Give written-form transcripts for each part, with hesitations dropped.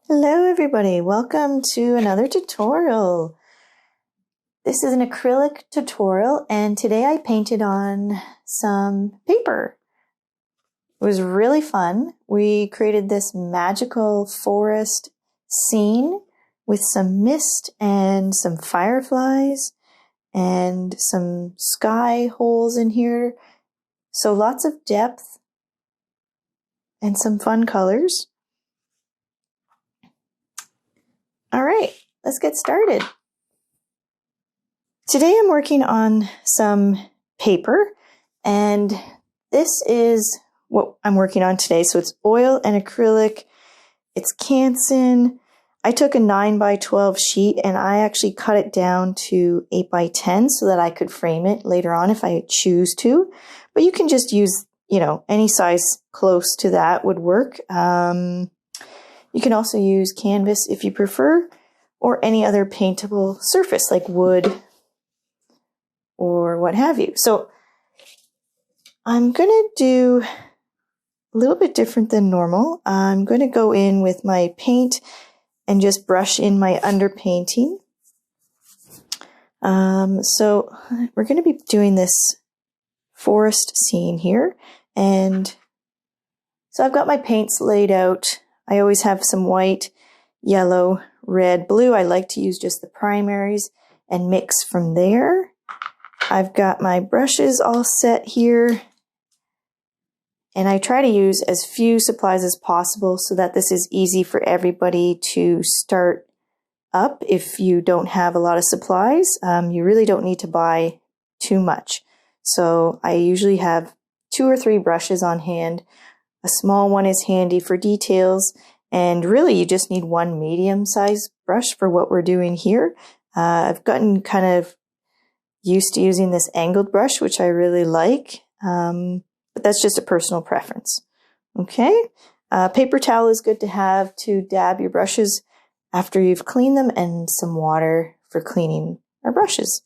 Hello everybody, welcome to another tutorial. This is an acrylic tutorial and today I painted on some paper. It was really fun. We created this magical forest scene with some mist and some fireflies and some sky holes in here. So lots of depth and some fun colors. All right, let's get started. Today I'm working on some paper, and this is what I'm working on today. So it's oil and acrylic, it's Canson. I took a 9x12 sheet and I actually cut it down to 8x10 so that I could frame it later on if I choose to. But you can just use, any size close to that would work. You can also use canvas if you prefer, or any other paintable surface like wood or what have you. So I'm going to do a little bit different than normal. I'm going to go in with my paint and just brush in my underpainting. So we're going to be doing this forest scene here. And so I've got my paints laid out. I always have some white, yellow, red, blue. I like to use just the primaries and mix from there. I've got my brushes all set here. And I try to use as few supplies as possible so that this is easy for everybody to start up. If you don't have a lot of supplies, you really don't need to buy too much. So I usually have 2 or 3 brushes on hand. A small one is handy for details, and really you just need one medium-sized brush for what we're doing here. I've gotten kind of used to using this angled brush, which I really like, but that's just a personal preference. Okay, paper towel is good to have to dab your brushes after you've cleaned them, and some water for cleaning our brushes.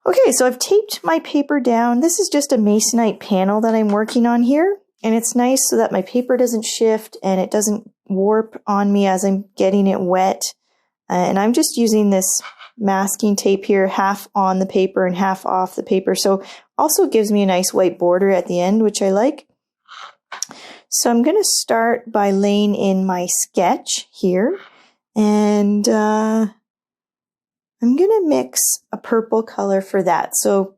Okay, so I've taped my paper down. This is just a masonite panel that I'm working on here. And it's nice so that my paper doesn't shift and it doesn't warp on me as I'm getting it wet. And I'm just using this masking tape here, half on the paper and half off the paper. So also gives me a nice white border at the end, which I like. So I'm going to start by laying in my sketch here. And I'm going to mix a purple color for that. So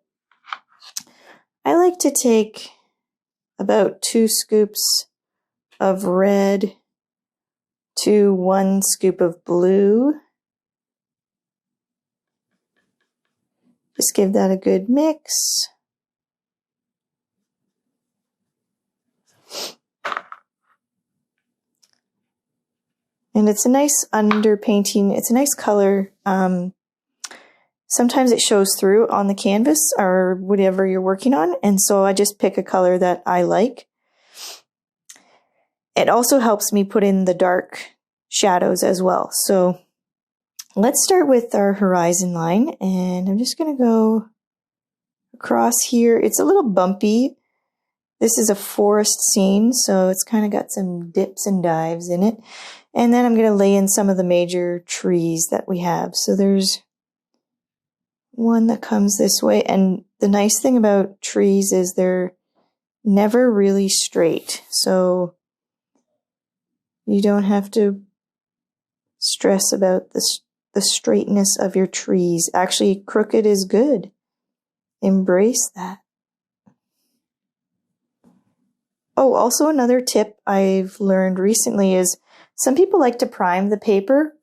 I like to take about 2 scoops of red to 1 scoop of blue. Just give that a good mix. And it's a nice underpainting. It's a nice color. Sometimes it shows through on the canvas or whatever you're working on, and so I just pick a color that I like. It also helps me put in the dark shadows as well. So let's start with our horizon line, and I'm just going to go across here. It's a little bumpy. This is a forest scene, so it's kind of got some dips and dives in it. And then I'm going to lay in some of the major trees that we have. So there's one that comes this way, and the nice thing about trees is they're never really straight, so you don't have to stress about the straightness of your trees. Actually, crooked is good. Embrace that. Oh, also another tip I've learned recently is some people like to prime the paper.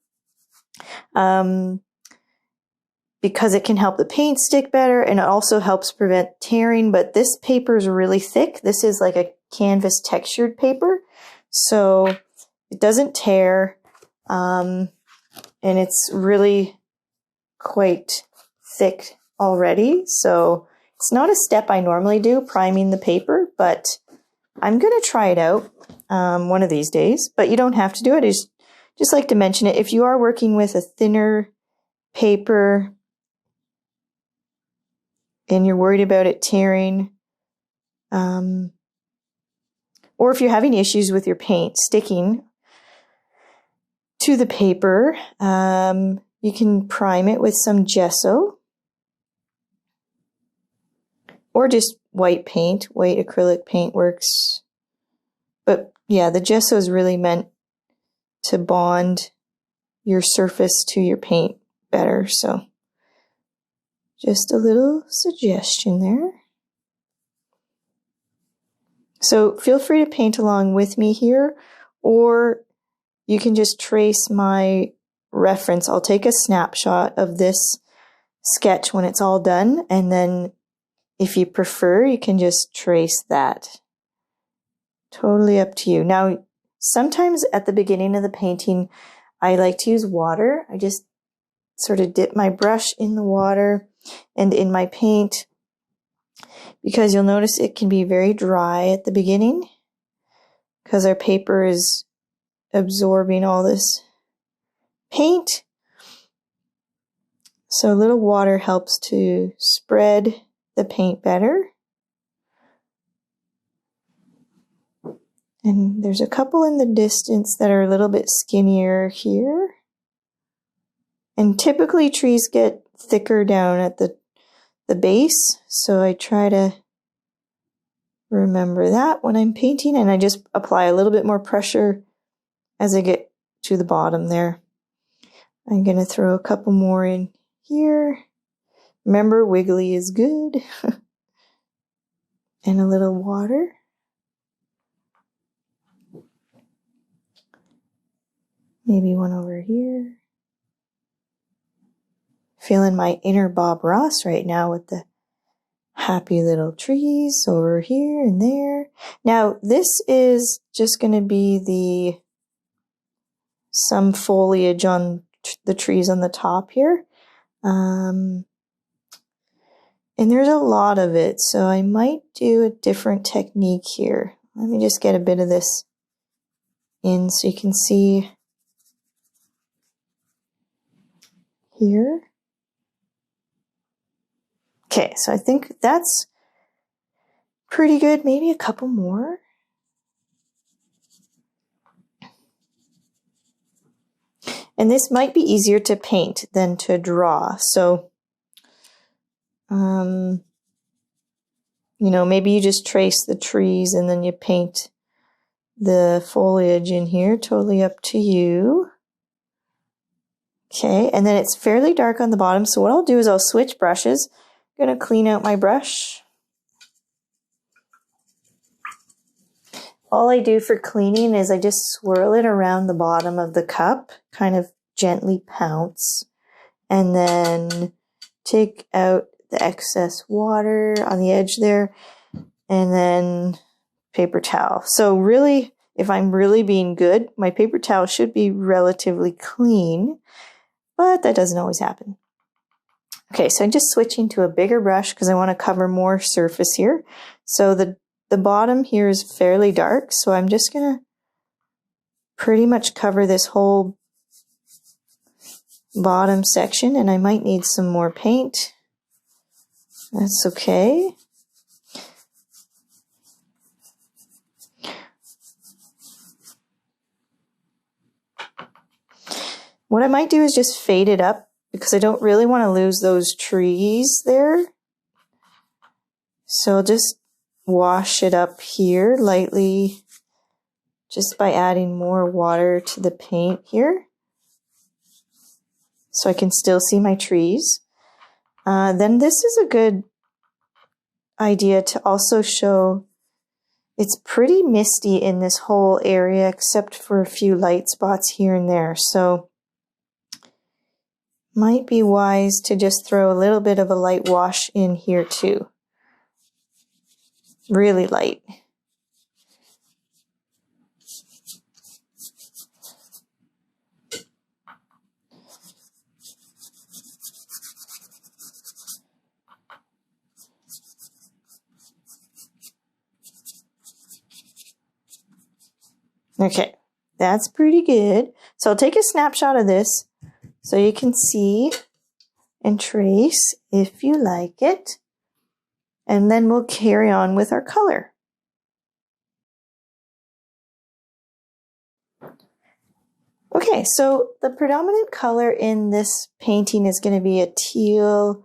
Because it can help the paint stick better, and it also helps prevent tearing, but this paper is really thick. This is like a canvas textured paper, so it doesn't tear, and it's really quite thick already. So it's not a step I normally do, priming the paper, but I'm going to try it out one of these days, but you don't have to do it. I just like to mention it. If you are working with a thinner paper, and you're worried about it tearing, or if you're having issues with your paint sticking, to the paper. You can prime it with some gesso or just white paint. White acrylic paint works. But yeah, the gesso is really meant to bond your surface to your paint better. So just a little suggestion there. So feel free to paint along with me here, or you can just trace my reference. I'll take a snapshot of this sketch when it's all done, and then if you prefer, you can just trace that. Totally up to you. Now, sometimes at the beginning of the painting, I like to use water. I just sort of dip my brush in the water and in my paint, because you'll notice it can be very dry at the beginning because our paper is absorbing all this paint. So a little water helps to spread the paint better. And there's a couple in the distance that are a little bit skinnier here. And typically trees get thicker down at the base, so I try to remember that when I'm painting, and I just apply a little bit more pressure as I get to the bottom there. I'm going to throw a couple more in here. Remember, wiggly is good. And a little water. Maybe one over here. Feeling my inner Bob Ross right now with the happy little trees over here and there. Now, this is just going to be some foliage on the trees on the top here. And there's a lot of it, so I might do a different technique here. Let me just get a bit of this in so you can see here. Okay, so I think that's pretty good. Maybe a couple more. And this might be easier to paint than to draw. So, you know, maybe you just trace the trees and then you paint the foliage in here. Totally up to you. Okay, and then it's fairly dark on the bottom. So what I'll do is I'll switch brushes. I'm going to clean out my brush. All I do for cleaning is I just swirl it around the bottom of the cup, kind of gently pounce, and then take out the excess water on the edge there, and then paper towel. So really, if I'm really being good, my paper towel should be relatively clean, but that doesn't always happen. Okay, so I'm just switching to a bigger brush because I want to cover more surface here. So the bottom here is fairly dark, so I'm just going to pretty much cover this whole bottom section, and I might need some more paint. That's okay. What I might do is just fade it up because I don't really want to lose those trees there. So I'll just wash it up here lightly just by adding more water to the paint here so I can still see my trees. Then this is a good idea to also show it's pretty misty in this whole area except for a few light spots here and there. So might be wise to just throw a little bit of a light wash in here too. Really light. Okay, that's pretty good. So I'll take a snapshot of this so you can see and trace if you like it. And then we'll carry on with our color. Okay, so the predominant color in this painting is going to be a teal,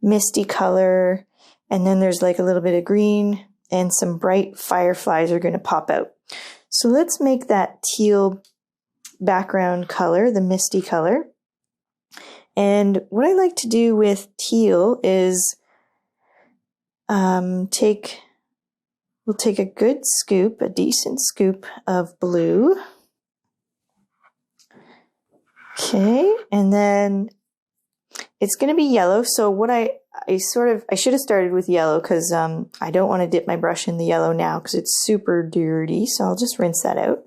misty color, and then there's like a little bit of green and some bright fireflies are going to pop out. So let's make that teal background color, the misty color. And what I like to do with teal is we'll take a good scoop, a decent scoop of blue. Okay, and then it's going to be yellow. So what I should have started with yellow because I don't want to dip my brush in the yellow now because it's super dirty. So I'll just rinse that out.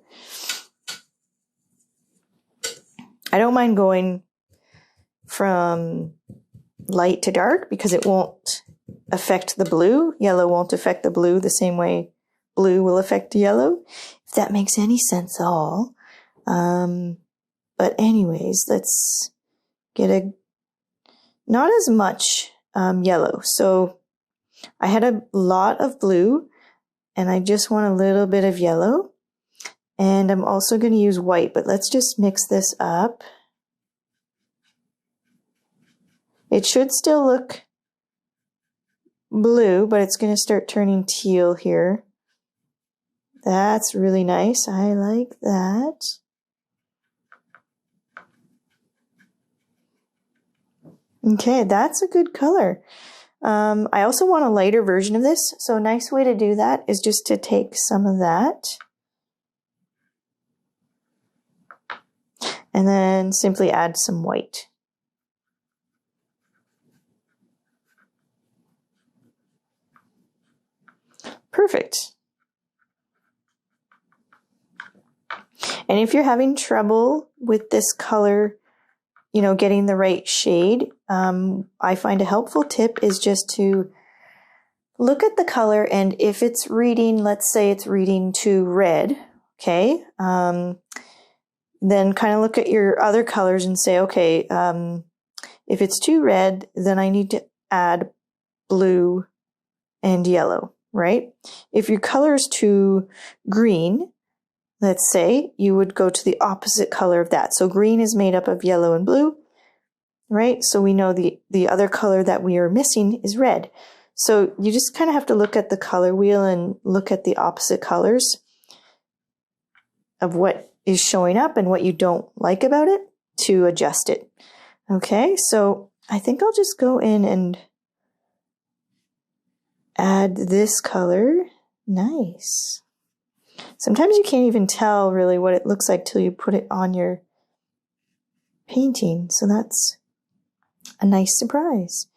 I don't mind going from light to dark because it won't affect the blue. Yellow won't affect the blue the same way blue will affect yellow, if that makes any sense at all. But anyways, let's get not as much yellow. So I had a lot of blue and I just want a little bit of yellow. And I'm also going to use white, but let's just mix this up. It should still look blue, but it's going to start turning teal here. That's really nice. I like that. Okay, that's a good color. I also want a lighter version of this. So a nice way to do that is just to take some of that and then simply add some white. Perfect. And if you're having trouble with this color, you know, getting the right shade, I find a helpful tip is just to look at the color, and if it's reading, let's say it's reading to red, okay, then kind of look at your other colors and say, okay, if it's too red, then I need to add blue and yellow, right? If your color is too green, let's say, you would go to the opposite color of that. So green is made up of yellow and blue, right? So we know the other color that we are missing is red. So you just kind of have to look at the color wheel and look at the opposite colors of what is showing up and what you don't like about it to adjust it. Okay, so I think I'll just go in and add this color. Nice. Sometimes you can't even tell really what it looks like till you put it on your painting. So that's a nice surprise.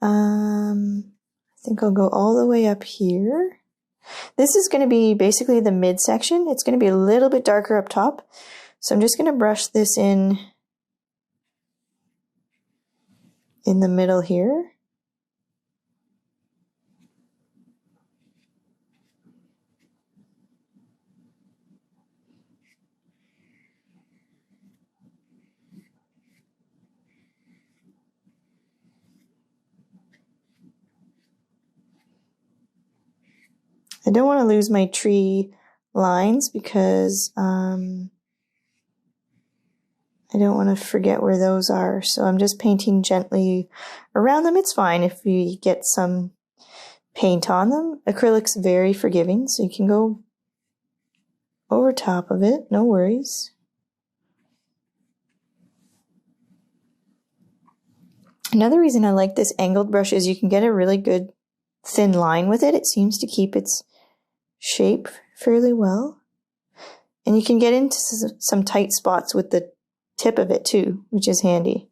I think I'll go all the way up here. This is going to be basically the midsection. It's going to be a little bit darker up top. So I'm just going to brush this in the middle here. I don't want to lose my tree lines because I don't want to forget where those are. So I'm just painting gently around them. It's fine if you get some paint on them. Acrylic's very forgiving, so you can go over top of it. No worries. Another reason I like this angled brush is you can get a really good thin line with it. It seems to keep its shape fairly well. And you can get into some tight spots with the tip of it too, which is handy.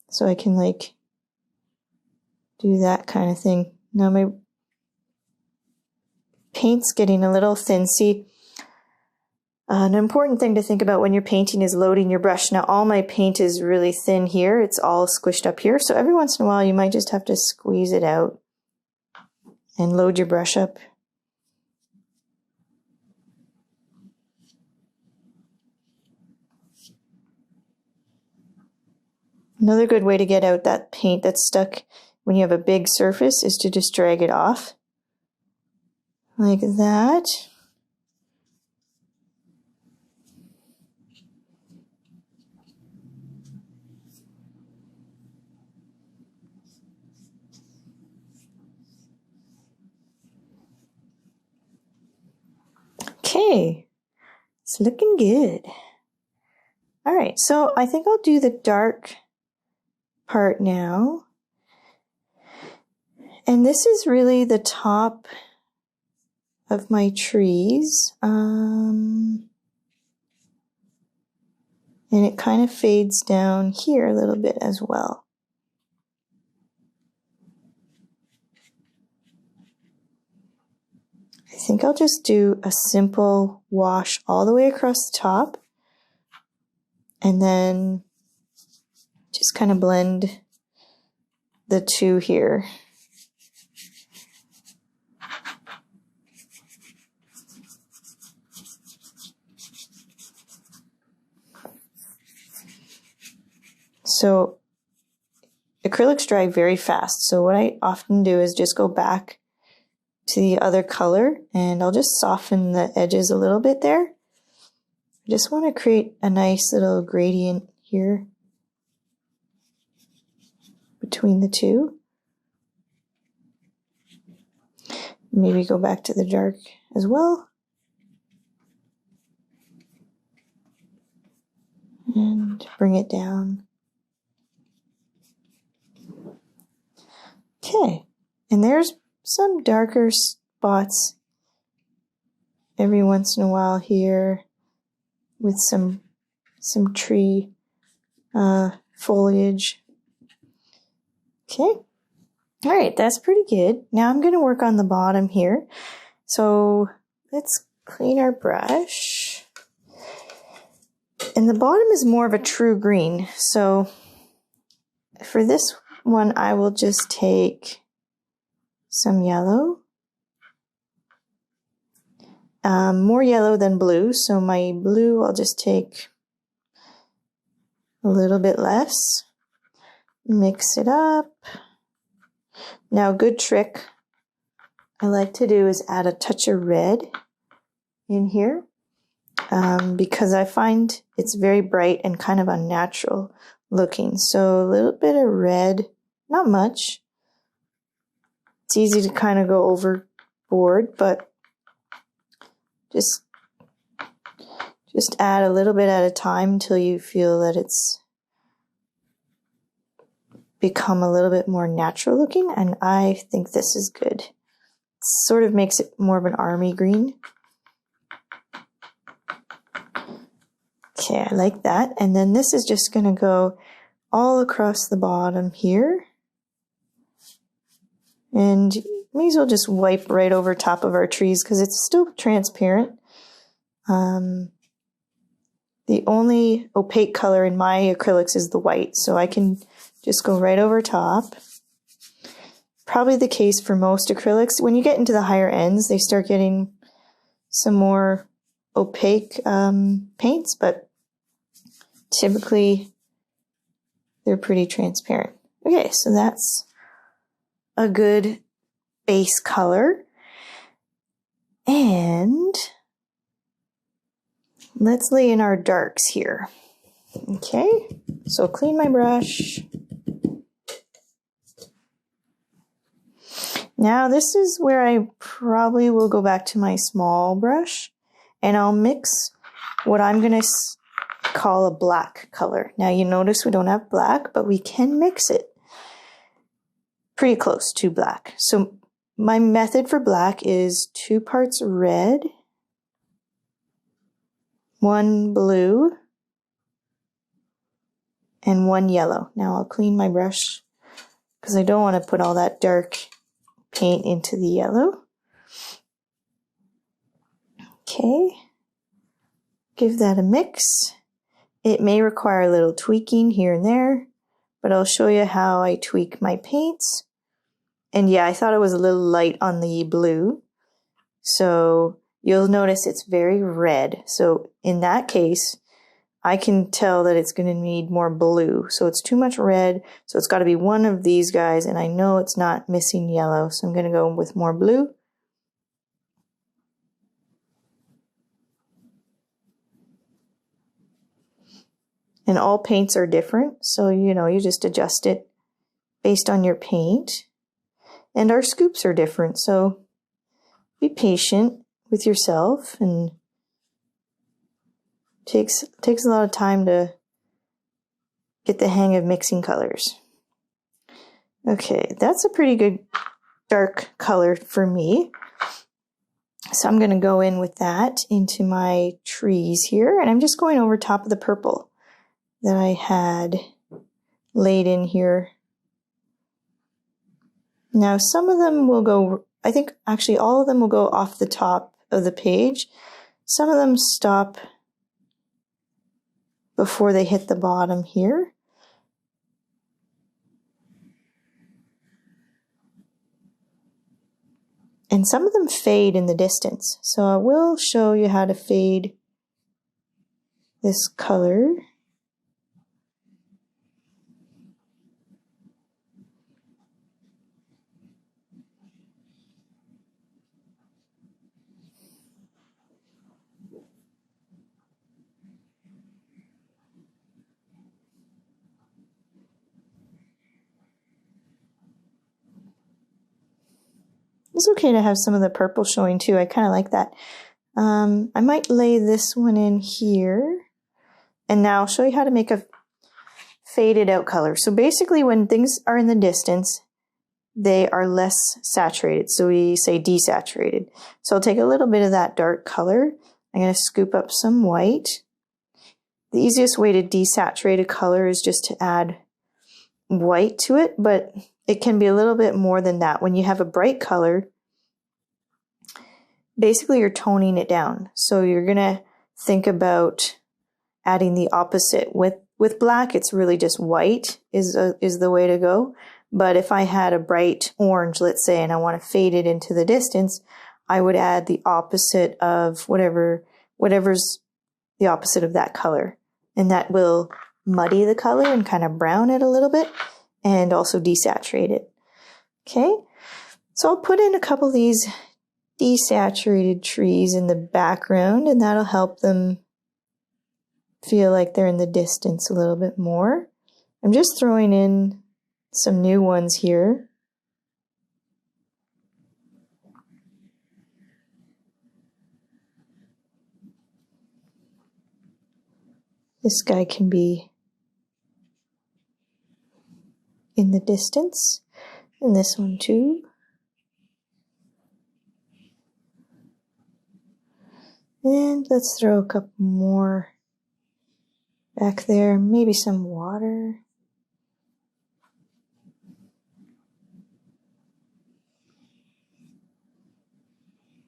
So I can like do that kind of thing. Now my paint's getting a little thin. See, an important thing to think about when you're painting is loading your brush. Now all my paint is really thin here. It's all squished up here. So every once in a while you might just have to squeeze it out and load your brush up. Another good way to get out that paint that's stuck when you have a big surface is to just drag it off like that. Okay, it's looking good. All right, so I think I'll do the dark part now. And this is really the top of my trees. And it kind of fades down here a little bit as well. I think I'll just do a simple wash all the way across the top and then just kind of blend the two here. So acrylics dry very fast, so what I often do is just go back to the other color and I'll just soften the edges a little bit there. I just want to create a nice little gradient here between the two. Maybe go back to the dark as well. And bring it down. Okay, and there's some darker spots every once in a while here with some tree foliage. Okay, all right, that's pretty good. Now I'm going to work on the bottom here. So let's clean our brush. And the bottom is more of a true green. So for this one, I will just take some yellow. More yellow than blue, so my blue I'll just take a little bit less. Mix it up. Now, a good trick I like to do is add a touch of red in here because I find it's very bright and kind of unnatural looking. So a little bit of red, not much. It's easy to kind of go overboard, but just add a little bit at a time until you feel that it's become a little bit more natural looking, and I think this is good. It sort of makes it more of an army green. Okay, I like that. And then this is just going to go all across the bottom here. And may as well just wipe right over top of our trees because it's still transparent. The only opaque color in my acrylics is the white, so I can just go right over top. Probably the case for most acrylics. When you get into the higher ends, they start getting some more opaque paints, but typically they're pretty transparent. Okay, so that's a good base color. And let's lay in our darks here. Okay, so clean my brush. Now this is where I probably will go back to my small brush and I'll mix what I'm going to call a black color. Now you notice we don't have black, but we can mix it pretty close to black. So my method for black is 2 parts red, 1 blue, and 1 yellow. Now I'll clean my brush because I don't want to put all that dark paint into the yellow. Okay, give that a mix. It may require a little tweaking here and there, but I'll show you how I tweak my paints. And yeah, I thought it was a little light on the blue. So you'll notice it's very red. So in that case, I can tell that it's going to need more blue. So it's too much red. So it's got to be one of these guys. And I know it's not missing yellow. So I'm going to go with more blue. And all paints are different. So, you just adjust it based on your paint. And our scoops are different. So be patient with yourself, and takes a lot of time to get the hang of mixing colors. Okay, that's a pretty good dark color for me. So I'm going to go in with that into my trees here, and I'm just going over top of the purple that I had laid in here. Now some of them will go, I think actually all of them will go off the top of the page. Some of them stop before they hit the bottom here. And some of them fade in the distance. So I will show you how to fade this color. It's okay to have some of the purple showing too. I kind of like that. I might lay this one in here. And now I'll show you how to make a faded out color. So basically when things are in the distance, they are less saturated. So we say desaturated. So I'll take a little bit of that dark color. I'm going to scoop up some white. The easiest way to desaturate a color is just to add white to it, but it can be a little bit more than that. When you have a bright color, basically you're toning it down. So you're going to think about adding the opposite. With black, it's really just white is the way to go. But if I had a bright orange, let's say, and I want to fade it into the distance, I would add the opposite of whatever's the opposite of that color. And that will muddy the color and kind of brown it a little bit and also desaturate it. Okay, so I'll put in a couple of these desaturated trees in the background, and that'll help them feel like they're in the distance a little bit more. I'm just throwing in some new ones here. This guy can be in the distance, and this one too. And let's throw a couple more back there, maybe some water.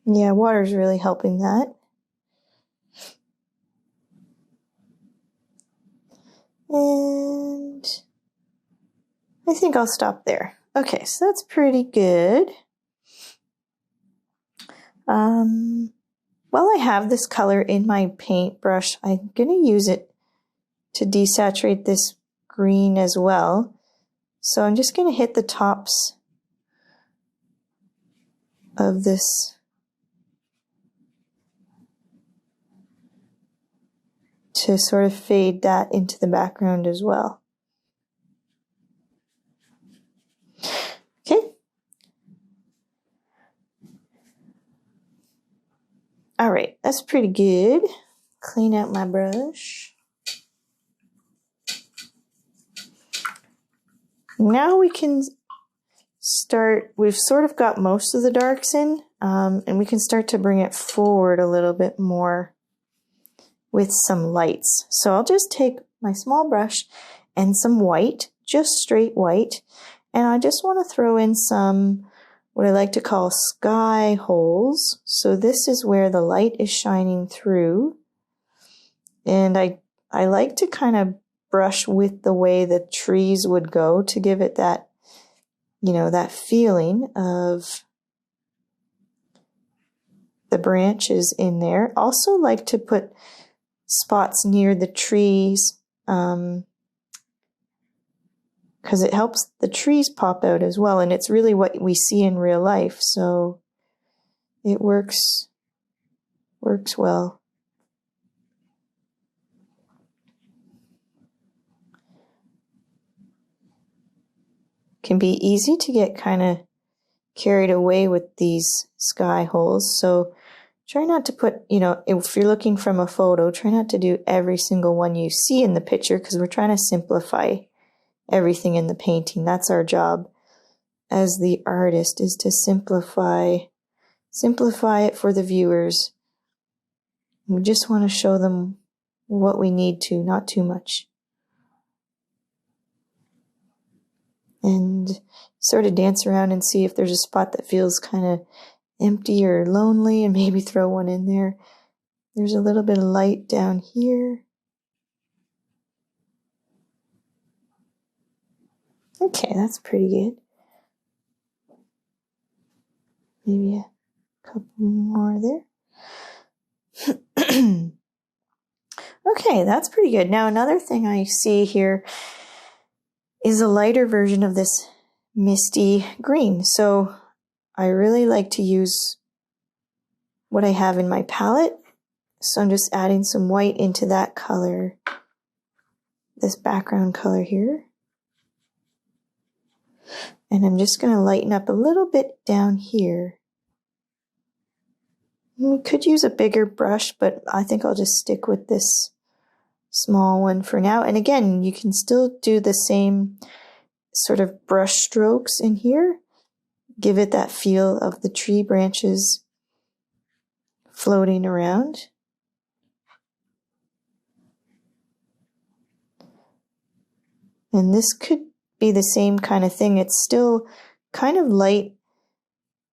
Yeah, water's really helping that. And I think I'll stop there. Okay, so that's pretty good. While I have this color in my paintbrush, I'm going to use it to desaturate this green as well. So I'm just going to hit the tops of this to sort of fade that into the background as well. Okay. All right, that's pretty good. Clean out my brush. Now we can start, we've sort of got most of the darks in, and we can start to bring it forward a little bit more with some lights. So I'll just take my small brush and some white, just straight white, and I just want to throw in some what I like to call sky holes. So this is where the light is shining through, and I like to kind of brush with the way the trees would go to give it that, you know, that feeling of the branches in there. Also like to put spots near the trees because it helps the trees pop out as well, and it's really what we see in real life, so it works well. Can be easy to get kind of carried away with these sky holes, so Try not to put, if you're looking from a photo, try not to do every single one you see in the picture because we're trying to simplify everything in the painting. That's our job as the artist, is to simplify it for the viewers. We just want to show them what we need to, not too much. And sort of dance around and see if there's a spot that feels kind of empty or lonely, and maybe throw one in there. There's a little bit of light down here. Okay, that's pretty good. Maybe a couple more there. Okay, that's pretty good. Now another thing I see here is a lighter version of this misty green. So I really like to use what I have in my palette. So I'm just adding some white into that color, this background color here. And I'm just going to lighten up a little bit down here. We could use a bigger brush, but I think I'll just stick with this small one for now. And again, you can still do the same sort of brush strokes in here. Give it that feel of the tree branches floating around. And this could be the same kind of thing. It's still kind of light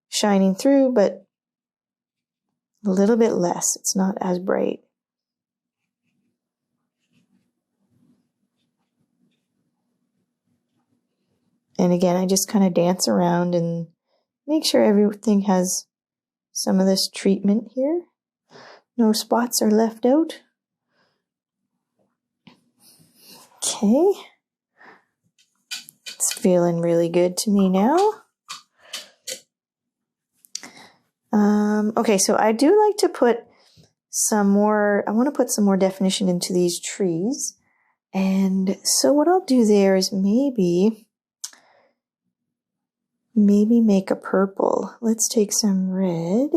shining through, but a little bit less. It's not as bright. And again, I just kind of dance around and make sure everything has some of this treatment here. No spots are left out. Okay. It's feeling really good to me now. Okay, so I do like to put some more, I want to put some more definition into these trees. And so what I'll do there is maybe make a purple. Let's take some red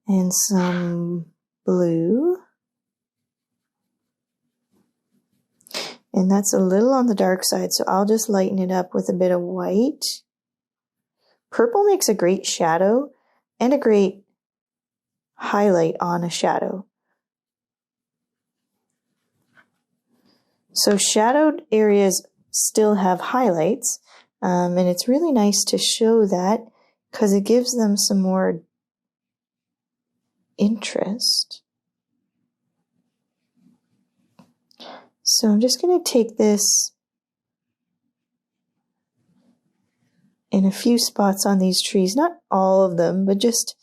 and some blue. And that's a little on the dark side, so I'll just lighten it up with a bit of white. Purple makes a great shadow and a great highlight on a shadow. So shadowed areas still have highlights, and it's really nice to show that because it gives them some more interest. So I'm just going to take this in a few spots on these trees, not all of them, but just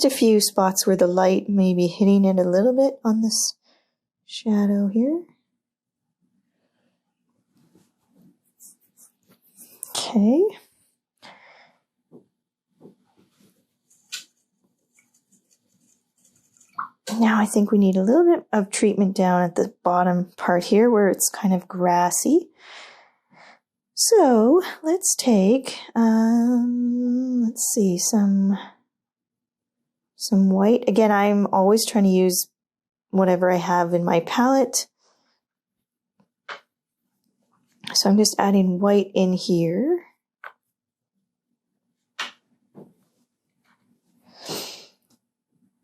a few spots where the light may be hitting it a little bit on this shadow here. Okay. Now I think we need a little bit of treatment down at the bottom part here where it's kind of grassy. So let's take, let's see, some white. Again, I'm always trying to use whatever I have in my palette. So I'm just adding white in here.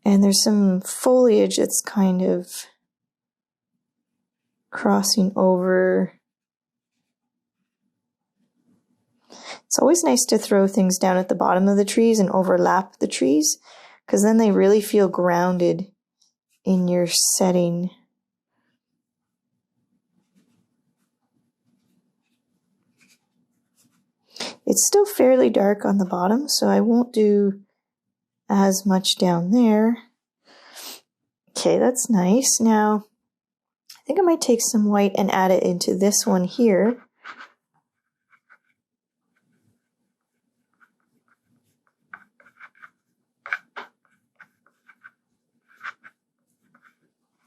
And there's some foliage that's kind of crossing over. It's always nice to throw things down at the bottom of the trees and overlap the trees, because then they really feel grounded in your setting. It's still fairly dark on the bottom, so I won't do as much down there. Okay, that's nice. Now, I think I might take some white and add it into this one here.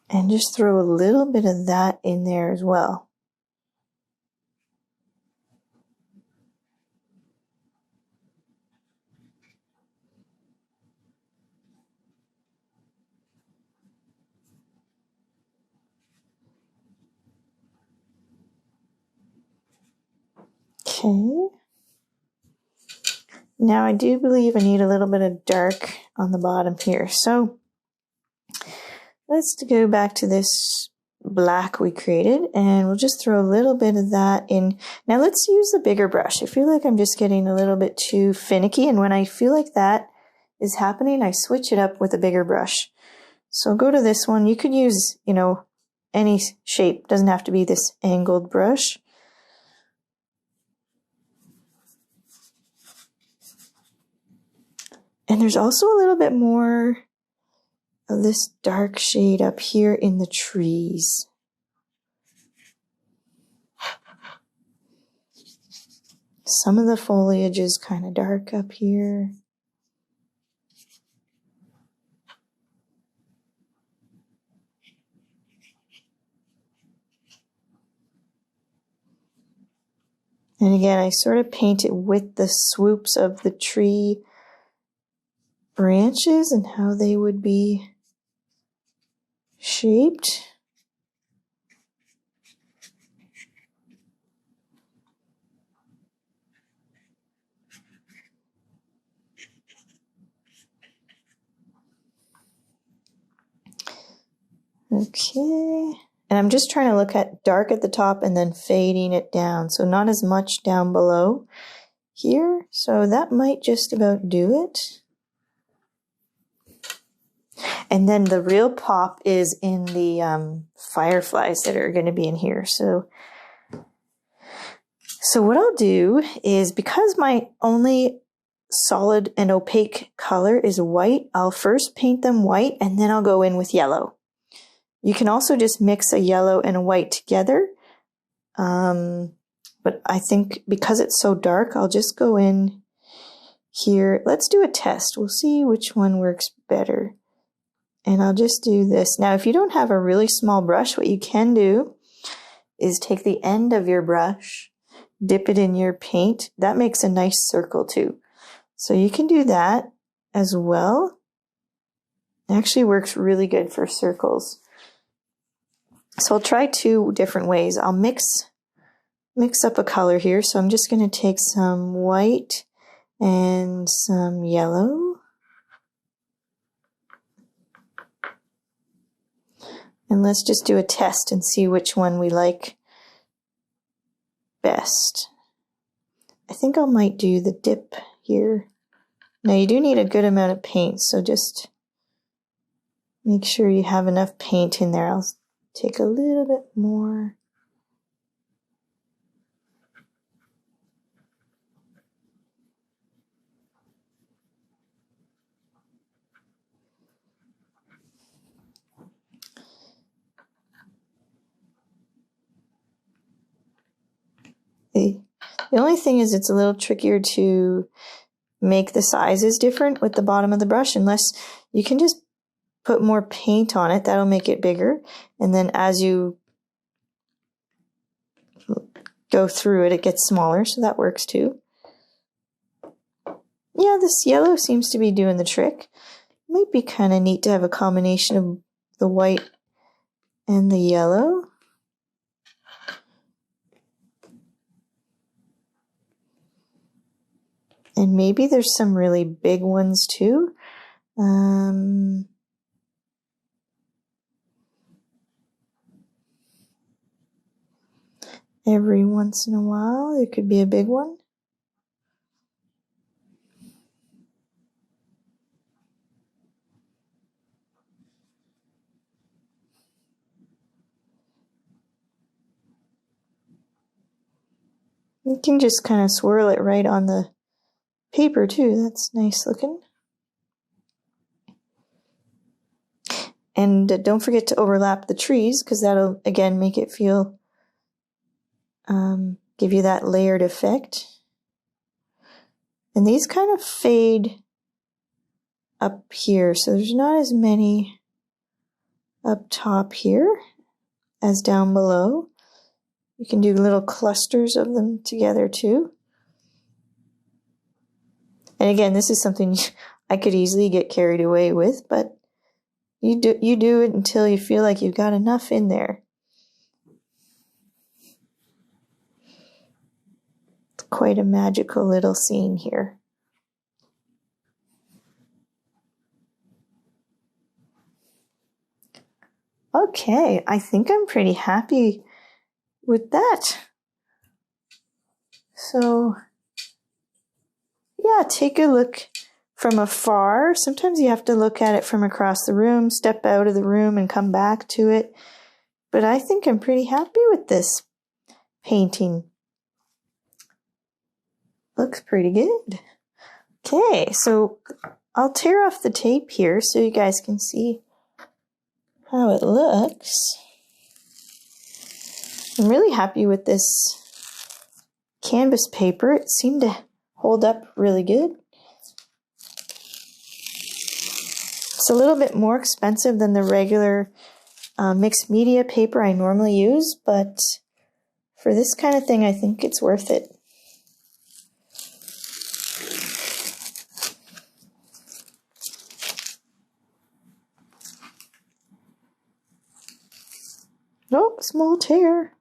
And just throw a little bit of that in there as well. Okay. Now I do believe I need a little bit of dark on the bottom here. So let's go back to this black we created and we'll just throw a little bit of that in. Now let's use the bigger brush. I feel like I'm just getting a little bit too finicky, and when I feel like that is happening, I switch it up with a bigger brush. So I'll go to this one. You could use, you know, any shape. It doesn't have to be this angled brush. And there's also a little bit more of this dark shade up here in the trees. Some of the foliage is kind of dark up here. And again, I sort of paint it with the swoops of the tree branches and how they would be shaped. Okay. And I'm just trying to look at dark at the top and then fading it down. So not as much down below here. So that might just about do it. And then the real pop is in the fireflies that are going to be in here. So what I'll do is, because my only solid and opaque color is white, I'll first paint them white and then I'll go in with yellow. You can also just mix a yellow and a white together. But I think because it's so dark, I'll just go in here. Let's do a test. We'll see which one works better. And I'll just do this. Now, if you don't have a really small brush, what you can do is take the end of your brush, dip it in your paint. That makes a nice circle too. So you can do that as well. It actually works really good for circles. So I'll try two different ways. I'll mix up a color here. So I'm just going to take some white and some yellow. And let's just do a test and see which one we like best. I think I might do the dip here. Now you do need a good amount of paint, so just make sure you have enough paint in there. I'll take a little bit more. The only thing is it's a little trickier to make the sizes different with the bottom of the brush, unless you can just put more paint on it. That'll make it bigger. And then as you go through it, it gets smaller, so that works too. Yeah, this yellow seems to be doing the trick. Might be kind of neat to have a combination of the white and the yellow. And maybe there's some really big ones too. Every once in a while, there could be a big one. You can just kind of swirl it right on the paper too. That's nice looking. And don't forget to overlap the trees, because that'll again make it feel, give you that layered effect. And these kind of fade up here, so there's not as many up top here as down below. You can do little clusters of them together too. And again, this is something I could easily get carried away with, but you do it until you feel like you've got enough in there. quite a magical little scene here. Okay, I think I'm pretty happy with that. So, yeah, take a look from afar. Sometimes you have to look at it from across the room, step out of the room and come back to it. But I think I'm pretty happy with this painting. Looks pretty good. Okay, so I'll tear off the tape here so you guys can see how it looks. I'm really happy with this canvas paper. It seemed to hold up really good. It's a little bit more expensive than the regular mixed media paper I normally use, but for this kind of thing, I think it's worth it. Oh, small tear.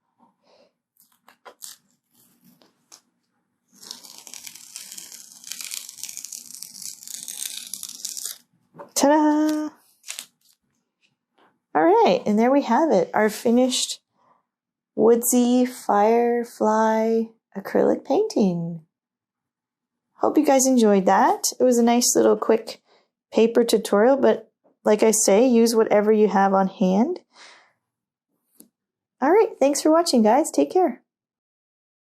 Ta-da! All right, and there we have it, our finished woodsy firefly acrylic painting. Hope you guys enjoyed that. It was a nice little quick paper tutorial, but like I say, use whatever you have on hand. All right, thanks for watching, guys. Take care.